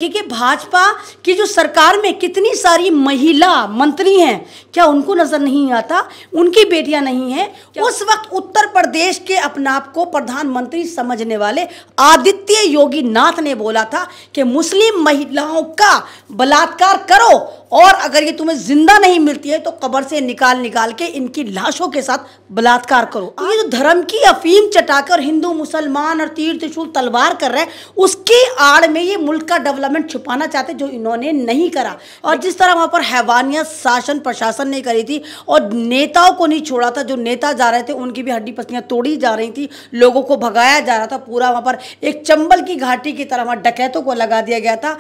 कि भाजपा की जो सरकार में कितनी सारी महिला मंत्री हैं, क्या उनको नजर नहीं आता? उनकी बेटियां नहीं हैं? उस वक्त उत्तर प्रदेश के अपने आप को प्रधानमंत्री समझने वाले आदित्य योगी नाथ ने बोला था कि मुस्लिम महिलाओं का बलात्कार करो और अगर ये तुम्हें जिंदा नहीं मिलती है तो कब्र से निकाल के इनकी लाशों के साथ बलात्कार करो। ये जो धर्म की अफीम चटाकर हिंदू मुसलमान और तीर त्रिशूल तलवार कर रहे हैं, उसकी आड़ में ये मुल्क का डेवलपमेंट छुपाना चाहते जो इन्होंने नहीं करा। और जिस तरह वहाँ पर हैवानियत शासन प्रशासन ने करी थी और नेताओं को नहीं छोड़ा था, जो नेता जा रहे थे उनकी भी हड्डी पसलियाँ तोड़ी जा रही थी, लोगों को भगाया जा रहा था, पूरा वहाँ पर एक चंबल की घाटी की तरह वहाँ डकैतों को लगा दिया गया था।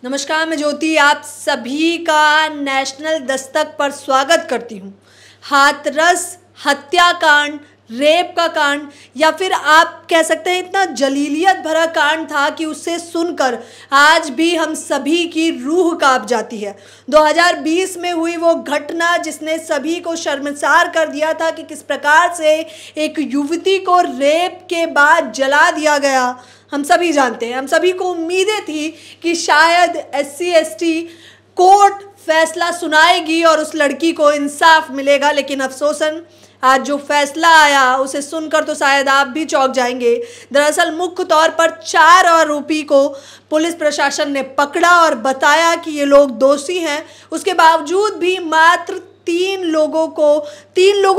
नमस्कार, मैं ज्योति आप सभी का नेशनल दस्तक पर स्वागत करती हूँ। हाथरस हत्याकांड, रेप का कांड या फिर आप कह सकते हैं इतना जलीलियत भरा कांड था कि उसे सुनकर आज भी हम सभी की रूह कांप जाती है। 2020 में हुई वो घटना जिसने सभी को शर्मसार कर दिया था कि किस प्रकार से एक युवती को रेप के बाद जला दिया गया, हम सभी जानते हैं। हम सभी को उम्मीदें थी कि शायद SC/ST कोर्ट फैसला सुनाएगी और उस लड़की को इंसाफ मिलेगा, लेकिन अफसोसन आज जो फैसला आया उसे सुनकर तो शायद आप भी चौंक जाएंगे। दरअसल मुख्य तौर पर 4 आरोपी को पुलिस प्रशासन ने पकड़ा और बताया कि ये लोग दोषी हैं। उसके बावजूद भी मात्र 3 लोगों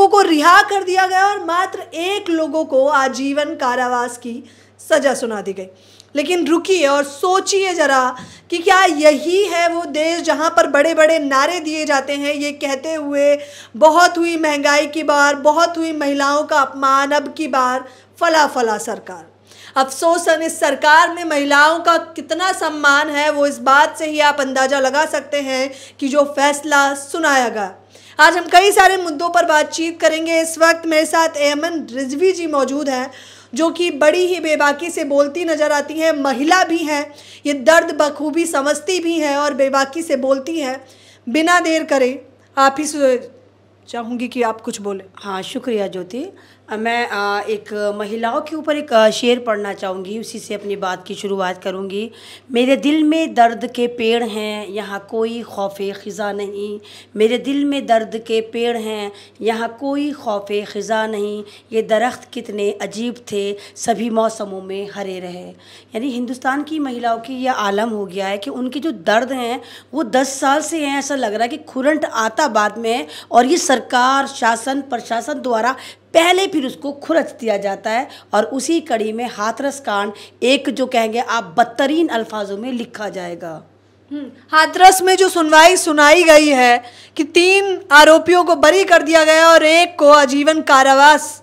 को रिहा कर दिया गया और मात्र 1 लोगों को आजीवन कारावास की सजा सुना दी गई। लेकिन रुकिए और सोचिए जरा कि क्या यही है वो देश जहां पर बड़े बड़े नारे दिए जाते हैं ये कहते हुए बहुत हुई महंगाई की बार, बहुत हुई महिलाओं का अपमान, अब की बार फला फला सरकार। अफसोसन इस सरकार में महिलाओं का कितना सम्मान है वो इस बात से ही आप अंदाज़ा लगा सकते हैं कि जो फैसला सुनाया गया। आज हम कई सारे मुद्दों पर बातचीत करेंगे। इस वक्त मेरे साथ एमन रिजवी जी मौजूद हैं जो कि बड़ी ही बेबाकी से बोलती नज़र आती हैं, महिला भी हैं, ये दर्द बखूबी समझती भी हैं और बेबाकी से बोलती हैं। बिना देर करे आप ही चाहूँगी कि आप कुछ बोलें। हाँ, शुक्रिया ज्योति। मैं एक महिलाओं के ऊपर एक शेर पढ़ना चाहूँगी, उसी से अपनी बात की शुरुआत करूँगी। मेरे दिल में दर्द के पेड़ हैं, यहाँ कोई खौफ़े ख़िज़ा नहीं। मेरे दिल में दर्द के पेड़ हैं, यहाँ कोई खौफ़े ख़िज़ा नहीं। ये दरख्त कितने अजीब थे, सभी मौसमों में हरे रहे। यानी हिंदुस्तान की महिलाओं की यह आलम हो गया है कि उनके जो दर्द हैं वो 10 साल से हैं। ऐसा लग रहा है कि खुरंट आता बाद में और ये सरकार शासन प्रशासन द्वारा पहले फिर उसको खुरच दिया जाता है। और उसी कड़ी में हाथरस कांड एक जो कहेंगे आप बदतरीन अल्फाजों में लिखा जाएगा। हाथरस में जो सुनवाई सुनाई गई है कि 3 आरोपियों को बरी कर दिया गया और 1 को आजीवन कारावास।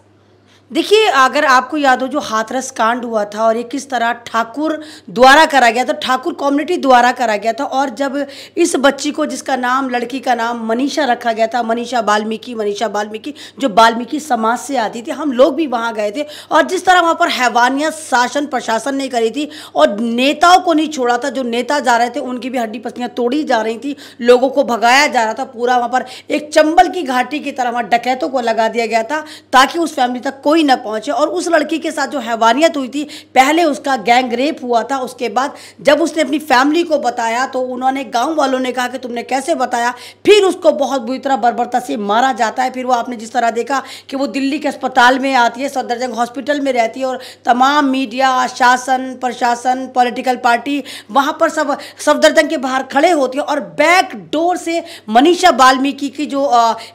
देखिए, अगर आपको याद हो जो हाथरस कांड हुआ था और ये किस तरह ठाकुर द्वारा करा गया था, ठाकुर कम्युनिटी द्वारा करा गया था। और जब इस बच्ची को, जिसका नाम, लड़की का नाम मनीषा रखा गया था, मनीषा बाल्मीकि जो बाल्मीकि समाज से आती थी, हम लोग भी वहाँ गए थे। और जिस तरह वहाँ पर हैवानियत शासन प्रशासन ने करी थी और नेताओं को नहीं छोड़ा था, जो नेता जा रहे थे उनकी भी हड्डी पसलियाँ तोड़ी जा रही थी, लोगों को भगाया जा रहा था, पूरा वहाँ पर एक चंबल की घाटी की तरह वहाँ डकैतों को लगा दिया गया था ताकि उस फैमिली तक कोई न पहुंचे। और उस लड़की के साथ जो हैवानियत हुई थी, पहले उसका गैंग रेप हुआ था, उसके बाद जब उसने अपनी फैमिली को बताया तो उन्होंने, गांव वालों ने कहा कि तुमने कैसे बताया। फिर उसको बहुत बुरी तरह बर्बरता से मारा जाता है। फिर वो आपने जिस तरह देखा कि वो दिल्ली के अस्पताल में आती है, सफदरजंग हॉस्पिटल में रहती है और तमाम मीडिया, शासन प्रशासन, पॉलिटिकल पार्टी वहाँ पर सब सफदरजंग के बाहर खड़े होती है और बैक डोर से मनीषा बाल्मीकि की जो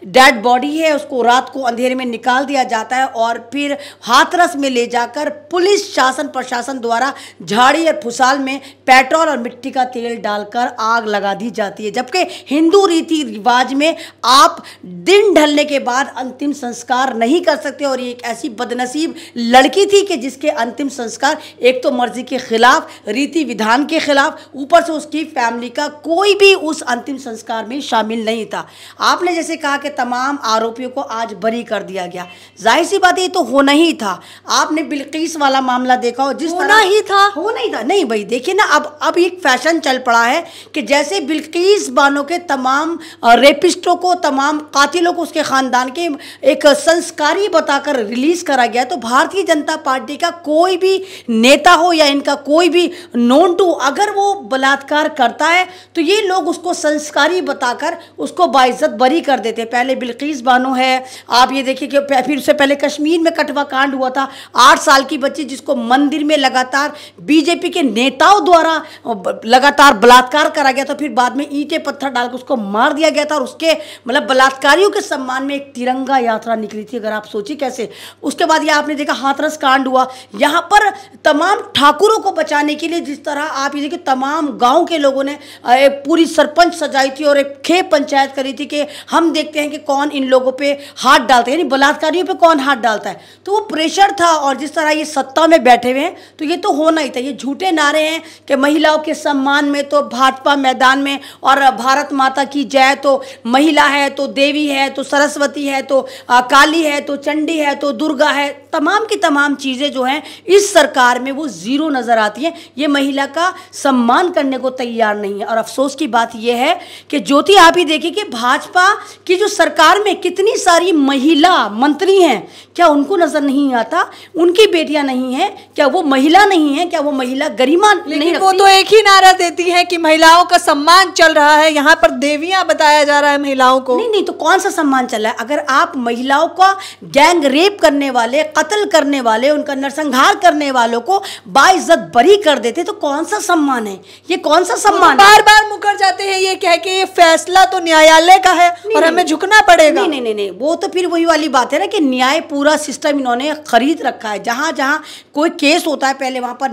डेड बॉडी है उसको रात को अंधेरे में निकाल दिया जाता है और फिर हाथरस में ले जाकर पुलिस शासन प्रशासन द्वारा झाड़ी और फुसाल में पेट्रोल और मिट्टी का तेल डालकर आग लगा दी जाती है। जबकि हिंदू रीति रिवाज में आप दिन ढलने के बाद अंतिम संस्कार नहीं कर सकते। और ये एक ऐसी बदनसीब लड़की थी कि जिसके अंतिम संस्कार एक तो मर्जी के खिलाफ, रीति विधान के खिलाफ, ऊपर से उसकी फैमिली का कोई भी उस अंतिम संस्कार में शामिल नहीं था। आपने जैसे कहा कि तमाम आरोपियों को आज बरी कर दिया गया, जाहिर सी बात है तो तो होना ही था। आपने बिल्किस वाला मामला देखा हो, जिस होना ही था, होना ही था। नहीं भाई देखिए ना, अब एक फैशन चल पड़ा है कि जैसे बिल्किस बानो के तमाम रेपिस्टों को, तमाम कातिलों को उसके खानदान के एक संस्कारी बताकर रिलीज करा गया, तो भारतीय जनता पार्टी का कोई भी नेता हो या इनका कोई भी नोन टू अगर वो बलात्कार करता है तो ये लोग उसको संस्कारी बताकर उसको बाइज्जत बरी कर देते। पहले बिल्किस बानो है, आप ये देखिए कि फिर उससे पहले कश्मीर में कठवा कांड हुआ था, 8 साल की बच्ची जिसको मंदिर में लगातार बीजेपी के नेताओं द्वारा लगातार बलात्कार करा गया था, फिर बाद में ईंटें पत्थर डालकर उसको मार दिया गया था, और उसके मतलब बलात्कारियों के सम्मान में एक तिरंगा यात्रा निकली थी। अगर आप सोचिए कैसे। उसके बाद ये आपने देखा हाथरस कांड हुआ, यहाँ पर तमाम ठाकुरों को बचाने के लिए जिस तरह आप ये देखिए तमाम गांव के लोगों ने एक पूरी सरपंच सजाई थी और एक खेप पंचायत करी थी कि हम देखते हैं कि कौन इन लोगों पे हाथ डालते हैं, यानी बलात्कारियों पे कौन हाथ डालता है। तो वो प्रेशर था, और जिस तरह ये सत्ता में बैठे हुए हैं तो ये तो होना ही था। ये झूठे नारे हैं कि महिलाओं के सम्मान में तो भाजपा मैदान में, और भारत माता की जय, तो महिला है तो देवी है तो सरस्वती है तो काली है तो चंडी है तो दुर्गा है, तमाम की तमाम चीज़ें जो हैं इस सरकार में वो जीरो नज़र आती हैं। ये महिला का सम्मान करने को तैयार नहीं है। और अफसोस की बात यह है कि ज्योति आप ही देखिए कि भाजपा की जो सरकार में कितनी सारी महिला मंत्री हैं, क्या उनको नजर नहीं आता? उनकी बेटियां नहीं हैं क्या? वो महिला नहीं है क्या? वो महिला गरिमा नहीं रखती? वो तो एक ही नारा देती है कि महिलाओं का सम्मान चल रहा है, यहाँ पर देवियां बताया जा रहा है महिलाओं को। नहीं, तो कौन सा सम्मान चल रहा है? अगर आप महिलाओं का गैंग रेप करने वाले, कत्ल करने वाले, उनका नरसंहार करने वालों को बाइज्जत बरी कर देते तो कौन सा सम्मान है? ये कौन सा सम्मान? बार बार मुकर जाते हैं ये कह के ये फैसला तो न्यायालय का है और हमें झुकना पड़ेगा। नहीं, वो तो फिर वही वाली बात है ना कि न्याय पूरा सिस्टम इन्होंने खरीद रखा है। जहाँ जहाँ कोई केस होता है पहले वहाँ पर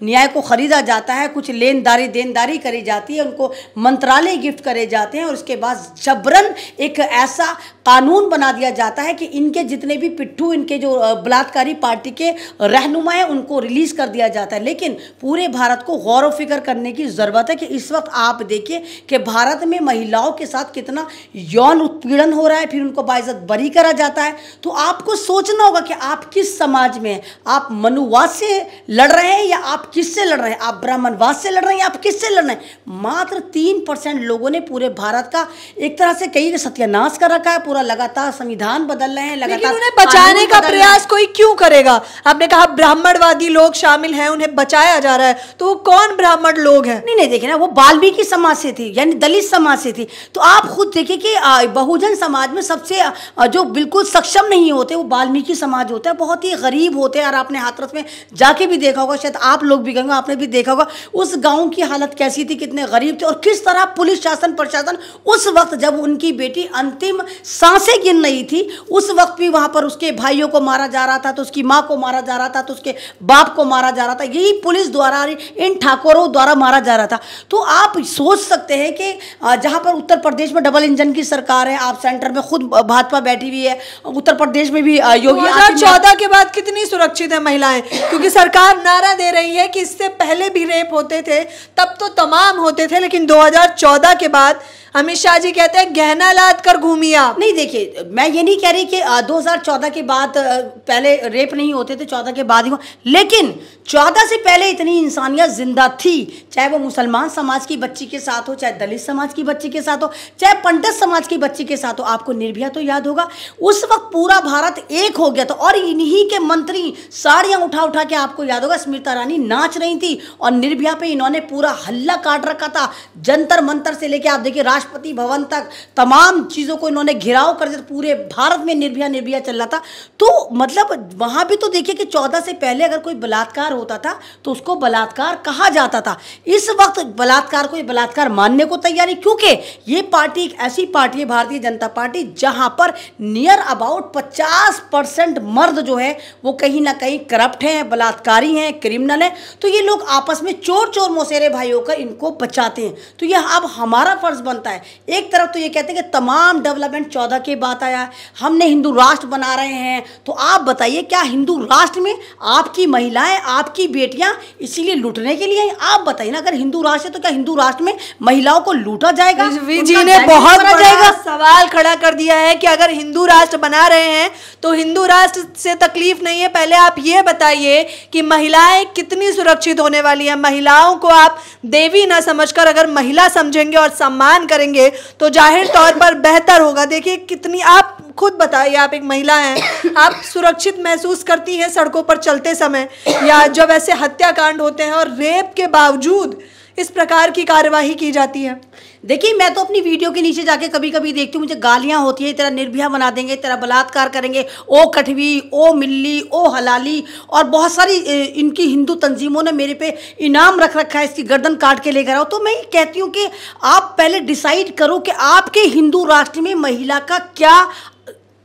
न्याय को खरीदा जाता है, कुछ देनदारी करी जाती है, उनको मंत्रालय गिफ्ट करे जाते हैं, और उसके बाद जबरन एक ऐसा कानून बना दिया जाता है कि इनके जितने भी पिट्ठू, इनके जो बलात्कारी पार्टी के रहनुमा हैं उनको रिलीज कर दिया जाता है। लेकिन पूरे भारत को गौर व फिक्र करने की ज़रूरत है कि इस वक्त आप देखिए कि भारत में महिलाओं के साथ कितना यौन उत्पीड़न हो रहा है, फिर उनको बाइज्जत बरी करा जाता है। तो आपको सोचना होगा कि आप किस समाज में हैं। आप मनुवाद से लड़ रहे हैं या आप किससे लड़ रहे हैं? आप ब्राह्मणवाद से लड़ रहे हैं या आप किससे लड़ रहे हैं? मात्र 3% लोगों ने पूरे भारत का एक तरह से कहीं सत्यानाश कर रखा है। पूरा लगातार संविधान बदल रहे हैं, लगातार उन्हें बचाने का प्रयास कोई क्यों करेगा? आपने कहा ब्राह्मणवादी लोग शामिल हैं, उन्हें बचाया जा रहा है, तो वो कौन ब्राह्मण लोग हैं? नहीं देखिए ना, वो वाल्मीकि समाज से थी, यानी दलित समाज से थी। तो आप खुद देखिए कि बहुजन समाज में सबसे जो बिल्कुल सक्षम नहीं होते वो वाल्मीकि समाज होता है, बहुत ही गरीब होते हैं। और आपने हाथरस में जाके भी देखा होगा, शायद आप लोग भी गए, आपने भी देखा होगा उस गांव की हालत कैसी थी, कितने गरीब थे, और किस तरह पुलिस शासन प्रशासन उस वक्त जब उनकी बेटी अंतिम सांसें गिन रही थी उस वक्त भी वहां पर उसके भाइयों को मारा जा रहा था, तो उसकी माँ को मारा जा रहा था, तो उसके बाप को मारा जा रहा था, यही पुलिस द्वारा इन ठाकुरों द्वारा मारा जा रहा था। तो आप सोच सकते हैं कि जहां पर उत्तर प्रदेश में डबल इंजन की सरकार है, आप सेंटर में खुद भाजपा बैठी हुई है, उत्तर प्रदेश में भी योगी 2014 के बाद कितनी सुरक्षित है महिलाएं? क्योंकि सरकार नारा दे रही है कि इससे पहले भी रेप होते थे, तब तो तमाम होते थे, लेकिन 2014 के बाद अमित शाह जी कहते हैं गहना लाद कर घूमिए आप। नहीं देखिए, मैं ये नहीं कह रही कि 2014 के बाद पहले रेप नहीं होते थे, 14 के बाद ही हुआ, लेकिन 14 से पहले इतनी इंसानियत जिंदा थी, चाहे वो मुसलमान समाज की बच्ची के साथ हो, चाहे दलित समाज की बच्ची के साथ हो, चाहे पंडित समाज की बच्ची के साथ हो। आपको निर्भया तो याद होगा, उस वक्त पूरा भारत एक हो गया था, और इन्हीं के मंत्री साड़ियाँ उठा उठा के, आपको याद होगा स्मृति ईरानी नाच रही थी, और निर्भया पे इन्होंने पूरा हल्ला काट रखा था। जंतर मंतर से लेके आप देखिए राष्ट्रपति भवन तक तमाम चीज़ों को इन्होंने घिराव कर दिया, पूरे भारत में निर्भया चल रहा था। तो मतलब वहाँ भी तो देखिए कि 14 से पहले अगर कोई बलात्कार होता था तो उसको बलात्कार कहा जाता था। इस वक्त बलात्कार को बलात्कार मानने को तैयार है, क्योंकि ये पार्टी एक ऐसी पार्टी है, भारतीय जनता पार्टी, जहाँ पर नियर अबाउट 50% मर्द जो है वो कहीं ना कहीं करप्ट हैं, बलात्कारी हैं, क्रिमिनल हैं। तो ये लोग आपस में चोर चोर मौसेरे भाई होकर इनको बचाते हैं। तो यह अब हमारा फर्ज बनता बनता है। एक तरफ तो ये कहते हैं कि तमाम डेवलपमेंट 14 के बाद आया है, हमने हिंदू राष्ट्र बना रहे हैं। तो आप बताइए, क्या हिंदू राष्ट्र में आपकी महिलाएं, आपकी बेटियां इसीलिए लूटने के लिए? आप बताइए ना, अगर हिंदू राष्ट्र है तो क्या हिंदू राष्ट्र में महिलाओं को लूटा जाएगा? जी ने बहुत बड़ा सवाल खड़ा कर दिया है कि अगर हिंदू राष्ट्र बना रहे हैं तो हिंदू राष्ट्र से तकलीफ नहीं है। पहले आप ये बताइए कि महिलाएं कितनी सुरक्षित होने वाली हैं। महिलाओं को आप देवी ना समझकर अगर महिला समझेंगे और सम्मान करेंगे तो जाहिर तौर पर बेहतर होगा। देखिए कितनी, आप खुद बताइए, आप एक महिला हैं, आप सुरक्षित महसूस करती हैं सड़कों पर चलते समय, या जब ऐसे हत्याकांड होते हैं और रेप के बावजूद इस प्रकार की कार्यवाही की जाती है? देखिए, मैं तो अपनी वीडियो के नीचे जाके कभी कभी देखती हूँ, मुझे गालियाँ होती है, तेरा निर्भया बना देंगे, तेरा बलात्कार करेंगे, ओ कठवी, ओ मिल्ली, ओ हलाली, और बहुत सारी इनकी हिंदू तंजीमों ने मेरे पे इनाम रख रखा है, इसकी गर्दन काट के लेकर आओ। तो मैं कहती हूँ कि आप पहले डिसाइड करो कि आपके हिंदू राष्ट्र में महिला का क्या,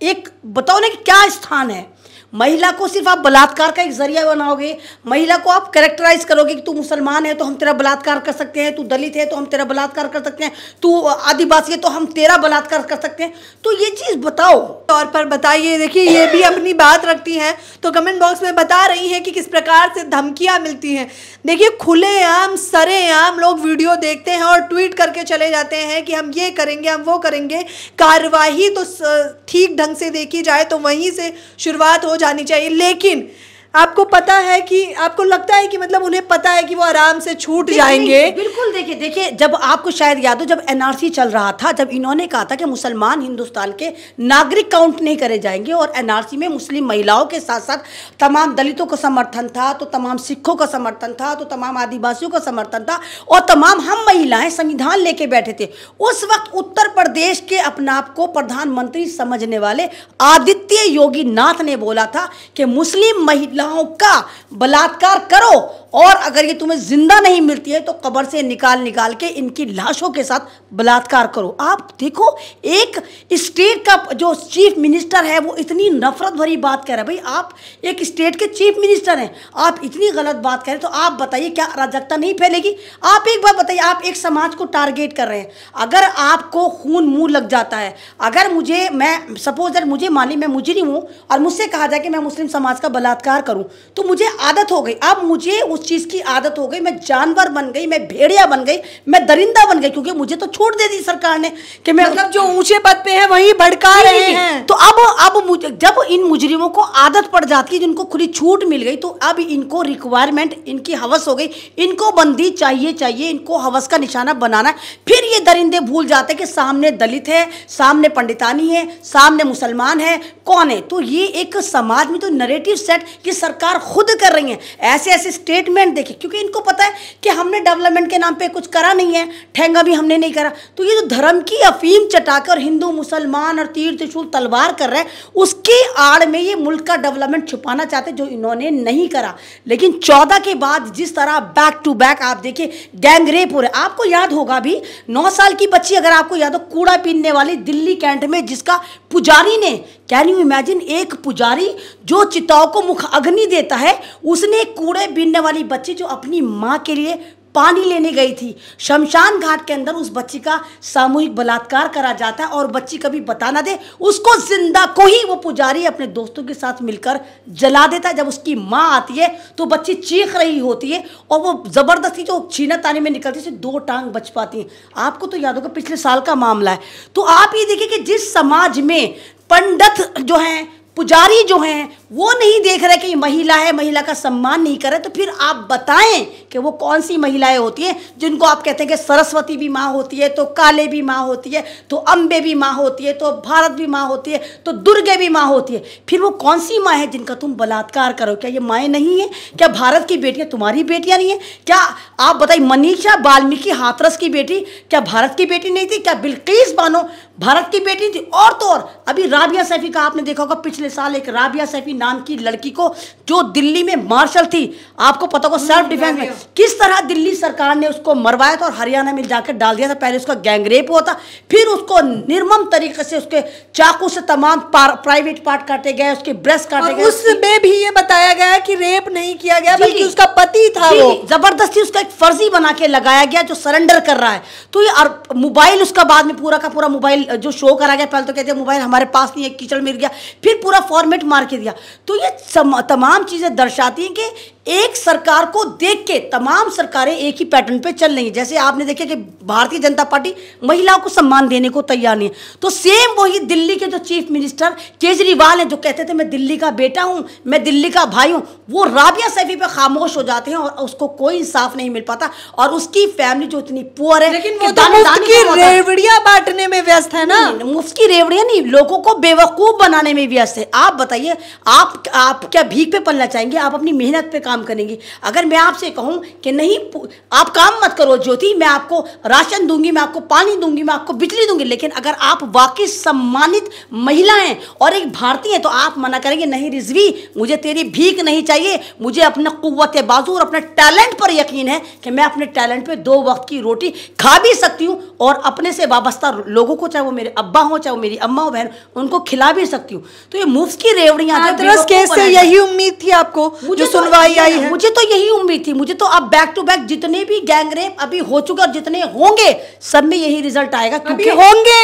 एक बताओ ना कि क्या स्थान है। महिला को सिर्फ आप बलात्कार का एक जरिया बनाओगे, महिला को आप कैरेक्टराइज करोगे कि तू मुसलमान है तो हम तेरा बलात्कार कर सकते हैं, तू दलित है तो हम तेरा बलात्कार कर सकते हैं, तू आदिवासी है तो हम तेरा बलात्कार कर सकते हैं। तो ये चीज़ बताओ, तौर पर बताइए। देखिए ये भी अपनी बात रखती हैं तो कमेंट बॉक्स में बता रही हैं कि किस प्रकार से धमकियां मिलती हैं। देखिए खुलेआम सरेआम लोग वीडियो देखते हैं और ट्वीट करके चले जाते हैं कि हम ये करेंगे, हम वो करेंगे। कार्यवाही तो ठीक ढंग से देखी जाए तो वहीं से शुरुआत हो जानी चाहिए। लेकिन आपको पता है कि, आपको लगता है कि मतलब उन्हें पता है कि वो आराम से छूट जाएंगे? बिल्कुल। देखिए जब आपको शायद याद हो, जब एनआरसी चल रहा था, जब इन्होंने कहा था कि मुसलमान हिंदुस्तान के नागरिक काउंट नहीं करे जाएंगे, और एनआरसी में मुस्लिम महिलाओं के साथ साथ तमाम दलितों का समर्थन था, तो तमाम सिखों का समर्थन था, तो तमाम आदिवासियों का समर्थन था, और तमाम हम महिलाएं संविधान लेके बैठे थे। उस वक्त उत्तर प्रदेश के अपने आप को प्रधानमंत्री समझने वाले आदित्य योगी नाथ ने बोला था कि मुस्लिम महिला का बलात्कार करो, और अगर ये तुम्हें जिंदा नहीं मिलती है तो कब्र से निकाल के इनकी लाशों के साथ बलात्कार करो। आप देखो, एक स्टेट का जो चीफ मिनिस्टर है वो इतनी नफरत भरी बात कह रहा है। भाई आप एक स्टेट के चीफ मिनिस्टर हैं, आप इतनी गलत बात करें तो आप बताइए क्या अराजकता नहीं फैलेगी? आप एक बात बताइए, आप एक समाज को टारगेट कर रहे हैं, अगर आपको खून मुंह लग जाता है, अगर मुझे, मैं सपोज दैट मुझे मान ली मैं मुजरिम हूँ और मुझसे कहा जाए कि मैं मुस्लिम समाज का बलात्कार करूँ, तो मुझे आदत हो गई, अब मुझे उस चीज़ की आदत हो गई, मैं जानवर बन गई, मैं भेड़िया बन गई, मैं दरिंदा बन गई, क्योंकि मुझे तो छूट दे दी सरकार ने कि मैं, मतलब जो ऊंचे पद पे हैं वही भड़का रहे हैं। तो अब मुझे, जब इन मुजरिमों को आदत पड़ जाती है, जिनको खुली छूट मिल गई, तो अब इनको रिक्वायरमेंट, इनकी हवस हो गई, इनको बंदी चाहिए, इनको हवस का निशाना बनाना है। फिर ये दरिंदे भूल जाते हैं कि सामने दलित है, सामने पंडितानी है, सामने मुसलमान है, कौन है। तो ये एक समाज में तो नरेटिव सेट की सरकार खुद कर रही है, ऐसे स्टेटमेंट देखिए, क्योंकि इनको पता है कि हमने डेवलपमेंट के नाम पे कुछ करा नहीं है, ठेंगा भी हमने नहीं करा। तो ये जो धर्म की अफीम चटाकर हिंदू मुसलमान और तीर त्रिशूल तलवार कर रहे हैं, उसके आड़ में ये मुल्क का डेवलपमेंट छुपाना चाहते, जो इन्होंने नहीं करा। लेकिन 14 के बाद जिस तरह बैक टू बैक आप देखिए गैंग रेप हो रहे, आपको याद होगा भी 9 साल की बच्ची, अगर आपको याद हो, कूड़ा पीने वाली दिल्ली कैंट में, जिसका पुजारी ने, कैन यू इमेजिन, एक पुजारी जो चिताओं को मुख अग्नि देता है, उसने कूड़े बीनने वाली बच्ची जो अपनी माँ के लिए पानी लेने गई थी, शमशान घाट के अंदर उस बच्ची का सामूहिक बलात्कार करा जाता है, और बच्ची कभी बता ना दे, उसको जिंदा को ही वो पुजारी अपने दोस्तों के साथ मिलकर जला देता है। जब उसकी माँ आती है तो बच्ची चीख रही होती है, और वो जबरदस्ती जो छीना तानी में निकलती है, 2 टांग बच पाती हैं। आपको तो याद होगा पिछले साल का मामला है। तो आप ये देखिए कि जिस समाज में पंडित जो हैं, पुजारी जो हैं, वो नहीं देख रहे कि ये महिला है, महिला का सम्मान नहीं कर रहे, तो फिर आप बताएं कि वो कौन सी महिलाएं होती हैं जिनको आप कहते हैं कि सरस्वती भी माँ होती है, तो काले भी माँ होती है, तो अम्बे भी माँ होती है, तो भारत भी माँ होती है, तो दुर्गे भी माँ होती है। फिर वो कौन सी माँ है जिनका तुम बलात्कार करो? क्या ये माएँ नहीं है? क्या भारत की बेटियाँ तुम्हारी बेटियाँ नहीं है? क्या आप बताइए, मनीषा वाल्मीकि हाथरस की बेटी क्या भारत की बेटी नहीं थी? क्या बिल्किस बानो भारत की बेटी थी? और तो और अभी राबिया सैफी का आपने देखा होगा, पिछले साल एक राबिया सैफी नाम की लड़की को, जो दिल्ली में मार्शल थी, आपको पता हो सेल्फ डिफेंस में किस तरह दिल्ली सरकार ने उसको मरवाया था और हरियाणा में जाकर डाल दिया था। पहले उसका गैंगरेप हुआ था, फिर उसको निर्मम तरीके से उसके चाकू से तमाम प्राइवेट पार्ट काटे गए, उसके ब्रेस्ट काटे गए। उसमें भी ये बताया गया कि रेप नहीं किया गया, बल्कि उसका पति था, वो जबरदस्ती उसका एक फर्जी बना के लगाया गया जो सरेंडर कर रहा है। तो ये मोबाइल उसका बाद में पूरा का पूरा मोबाइल जो शो करा गया, पहले तो कहते हैं मोबाइल हमारे पास नहीं है, कीचड़ मिल गया, फिर पूरा फॉर्मेट मार के दिया। तो ये तमाम चीजें दर्शाती हैं कि एक सरकार को देख के तमाम सरकारें एक ही पैटर्न पे चल रही हैं। जैसे आपने देखा कि भारतीय जनता पार्टी महिलाओं को सम्मान देने को तैयार नहीं है, तो सेम वही दिल्ली के जो चीफ मिनिस्टर केजरीवाल हैं, जो कहते थे मैं दिल्ली का बेटा हूं, मैं दिल्ली का भाई हूं, वो राबिया सैफी पे खामोश हो जाते हैं और उसको कोई इंसाफ नहीं मिल पाता। और उसकी फैमिली जो इतनी पुअर है, लेकिन वो तो मुफ्त की रेवड़ियां बांटने में व्यस्त है ना। मुफ्त की रेवड़ियां नहीं, लोगों को बेवकूफ बनाने में व्यस्त है। आप बताइए, आप क्या भीख पे पलना चाहेंगे? आप अपनी मेहनत पे काम करेंगी। अगर मैं आपसे कहूं कि नहीं आप काम मत करो ज्योति, मैं आपको राशन दूंगी, मैं आपको पानी दूंगी, मैं आपको बिजली दूंगी, लेकिन अगर आप वाकई सम्मानित महिला हैं और एक भारतीय हैं तो आप मना करेंगे नहीं रिजवी, मुझे तेरी भीख नहीं चाहिए, मुझे अपना कुव्वत बाजू और अपने टैलेंट पर यकीन है कि मैं अपने टैलेंट पे 2 वक्त की रोटी खा भी सकती हूँ और अपने से वाबस्ता लोगों को, चाहे वो मेरे अब्बा हो चाहे वो मेरी अम्मा हो बहन, उनको खिला भी सकती हूँ। तो ये मुफ्त की रेवड़ियां केस से यही उम्मीद थी आपको जो सुनवाई आई है? मुझे तो यही उम्मीद थी। मुझे तो अब बैक टू बैक जितने भी गैंगरेप अभी हो चुके और जितने होंगे सब में यही रिजल्ट आएगा, क्योंकि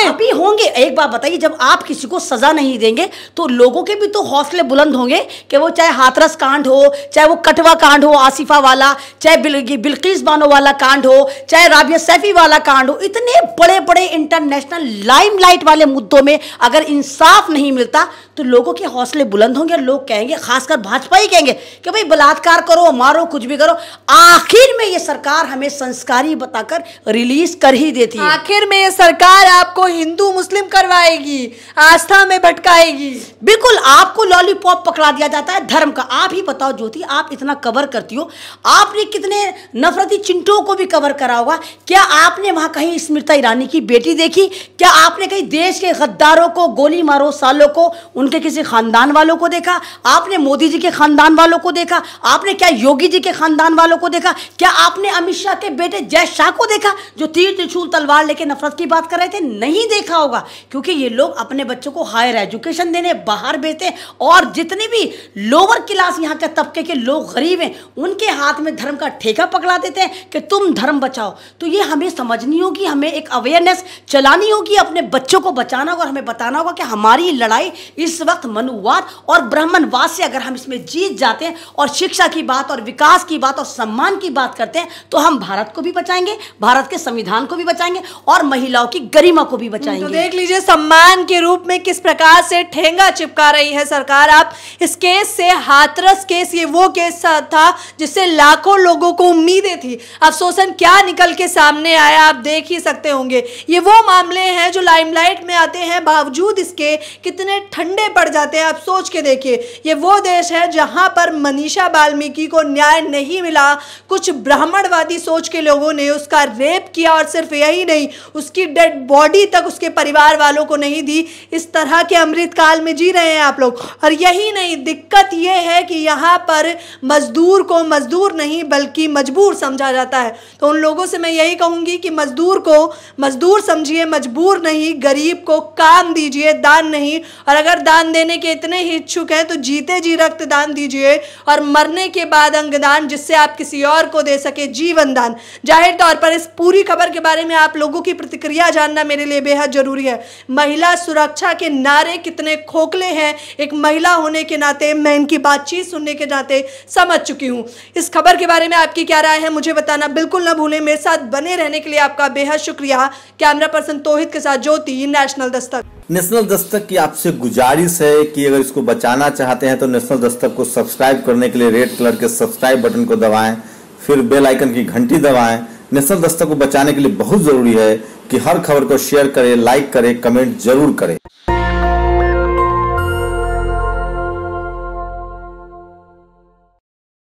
अभी होंगे। एक बात बताइए, जब आप किसी को सजा नहीं देंगे तो लोगों के भी तो हौसले बुलंद होंगे कि वो चाहे हाथरस कांड हो, चाहे वो कटवा कांड हो आसिफा वाला, चाहे बिल्किस बानो वाला कांड हो, चाहे राबिया सैफी वाला कांड हो, इतने बड़े बड़े इंटरनेशनल लाइमलाइट वाले मुद्दों में अगर इंसाफ नहीं मिलता तो लोगों के हौसले बुलंद होंगे। लोग कहेंगे, खासकर भाजपा ही कहेंगे कि भाई बलात्कार करो, मारो, कुछ भी करो, आखिर में ये सरकार हमें संस्कारी बताकर रिलीज कर ही देती है। आखिर में ये सरकार आपको हिंदू मुस्लिम करवाएगी, आस्था में भटकाएगी। बिल्कुल, आपको लॉलीपॉप पकड़ा दिया जाता है धर्म का। आप ही बताओ ज्योति, आप इतना कवर करती हो, आपने कितने नफरती चिंटों को भी कवर करा होगा। क्या आपने वहां कहीं स्मृति ईरानी की बेटी देखी? क्या आपने कहीं देश के गद्दारों को, गोली मारो सालों को, उनके किसी खानदान वालों को देखा? आपने मोदी जी के खानदान वालों को देखा? आपने क्या योगी जी के खानदान वालों को देखा? क्या आपने अमित शाह के बेटे जय शाह को देखा जो तीर त्रिशूल तलवार लेके नफरत की बात कर रहे थे? नहीं देखा होगा, क्योंकि ये लोग अपने बच्चों को हायर एजुकेशन देने बाहर भेजते हैं और जितने भी लोअर क्लास यहाँ के तबके के लोग गरीब हैं उनके हाथ में धर्म का ठेका पकड़ा देते हैं कि तुम धर्म बचाओ। तो ये हमें समझनी होगी, हमें एक अवेयरनेस चलानी होगी, अपने बच्चों को बचाना होगा और हमें बताना होगा कि हमारी लड़ाई इस वक्त मनुवाद और ब्राह्मणवाद से अगर हम इसमें जीत जाते हैं और शिक्षा की बात और विकास की बात और सम्मान की बात करते हैं तो हम भारत को भी बचाएंगे, भारत के संविधान को भी बचाएंगे और महिलाओं की गरिमा को भी बचाएंगे। तो देख लीजिए सम्मान के रूप में किस प्रकार से ठेंगा चिपका रही है सरकार। आप इस केस से, हाथरस केस, ये वो केस था जिससे लाखों लोगों को उम्मीदें थी, अफसोसन क्या निकल के सामने आया आप देख ही सकते होंगे। ये वो मामले हैं जो लाइमलाइट में आते हैं, बावजूद इसके कितने ठंडे पड़ जाते हैं। आप सोच के देखिए, ये वो देश है जहां पर मनीषा वाल्मीकि को न्याय नहीं मिला, कुछ ब्राह्मणवादी सोच के लोगों ने उसका रेप किया और सिर्फ यही नहीं, उसकी डेड बॉडी तक उसके परिवार वालों को नहीं दी। इस तरह के अमृत काल में जी रहे हैं आप लोग। और यही नहीं, दिक्कत यह है कि यहाँ पर मजदूर को मजदूर नहीं बल्कि मजबूर समझा जाता है। तो उन लोगों से मैं यही कहूँगी कि मजदूर को मजदूर समझिए, मजबूर नहीं। गरीब को काम दीजिए, दान नहीं। और अगर दान देने के इतने ही इच्छुक हैं तो जीते जी रक्तदान दीजिए और मरने के बाद अंगदान, जिससे आप किसी और को दे सके, जीवन दान। जाहिर तौर पर इस पूरी खबर के बारे में आप लोगों की प्रतिक्रिया जानना मेरे लिए बेहद जरूरी है। महिला सुरक्षा के नारे कितने खोखले हैं, एक महिला होने के नाते मैं इनकी बातचीत सुनने के नाते समझ चुकी हूँ। इस खबर के बारे में आपकी क्या राय है मुझे बताना बिल्कुल ना भूलें। मेरे साथ बने रहने के लिए आपका बेहद शुक्रिया। कैमरा पर्सन तोहिद के साथ ज्योति, नेशनल दस्तक। नेशनल दस्तक की आपसे गुजारिश है कि अगर इसको बचाना चाहते हैं तो नेशनल दस्तक को सब्सक्राइब करने के लिए रेड कलर के सब्सक्राइब बटन को दबाएं, फिर बेल आइकन की घंटी दबाएं। नेशनल दस्तक को बचाने के लिए बहुत जरूरी है कि हर खबर को शेयर करें, लाइक करें, कमेंट जरूर करें।